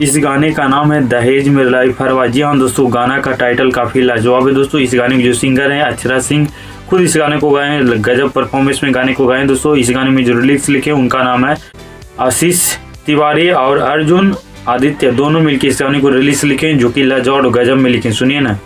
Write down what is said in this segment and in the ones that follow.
इस गाने का नाम है दहेज में लाई फरवा। जी हाँ दोस्तों, गाना का टाइटल काफ़ी लाजवाब है दोस्तों। इस गाने के जो सिंगर हैं अक्षरा सिंह, खुद इस गाने को गाए हैं, गजब परफॉर्मेंस में गाने को गाए हैं दोस्तों। इस गाने में जो लिरिक्स लिखे उनका नाम है आशीष तिवारी और अर्जुन आदित्य, दोनों मिलकर इस गाने को रिलीज लिखे हैं, जो कि लाजवाब और गजब में लिखे। सुनिए ना।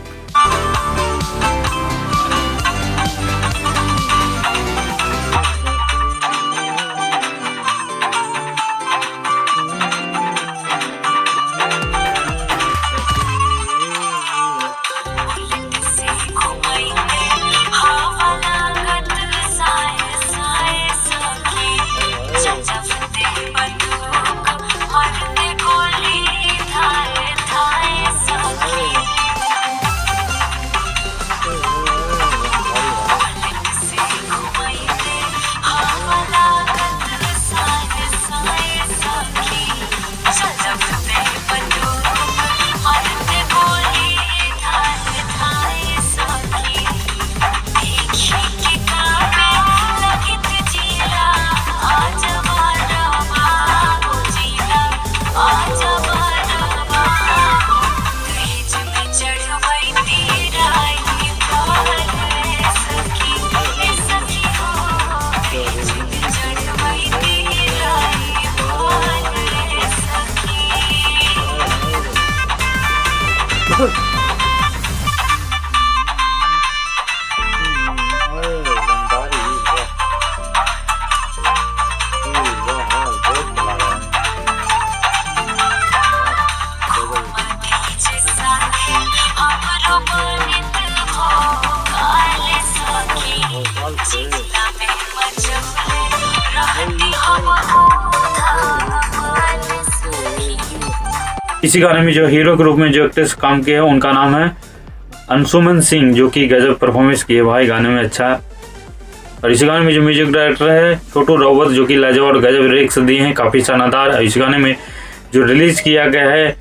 इसी गाने में जो हीरो के रूप में जो एक्ट्रेस काम किया है उनका नाम है अंशुमन सिंह, जो कि गजब परफॉर्मेंस किए भाई गाने में अच्छा। और इस गाने में जो म्यूजिक डायरेक्टर है छोटू रावत, जो कि लाजवाब और गजब लिरिक्स दिए हैं, काफ़ी शानदार। इस गाने में जो रिलीज किया गया है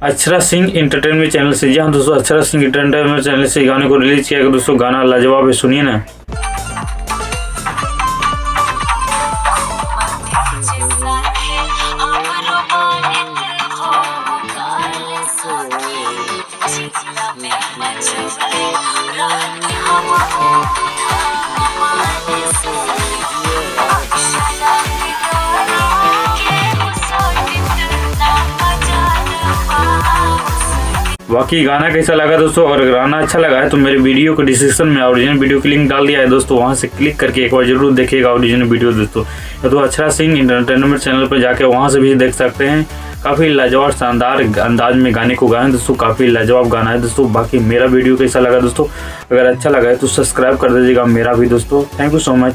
अक्षरा सिंह इंटरटेनमेंट चैनल से। जी हाँ दोस्तों, अक्षरा सिंह इंटरटेनमेंट चैनल से गाने को रिलीज किया गया दोस्तों। गाना लाजवाब है, सुनिए ना। बाकी गाना कैसा लगा दोस्तों? अगर गाना अच्छा लगा है तो मेरे वीडियो को डिस्क्रिप्शन में ओरिजिनल वीडियो की लिंक डाल दिया है दोस्तों, वहां से क्लिक करके एक बार जरूर देखिएगा ओरिजिनल वीडियो दोस्तों। तो अक्षरा सिंह इंटरटेनमेंट चैनल पर जाके वहां से भी देख सकते हैं। काफ़ी लाजवाब शानदार अंदाज में गाने को गाए दोस्तों, काफ़ी लाजवाब गाना है दोस्तों। बाकी मेरा वीडियो कैसा लगा दोस्तों? अगर अच्छा लगा है तो सब्सक्राइब कर दीजिएगा मेरा भी दोस्तों। Thank you so much.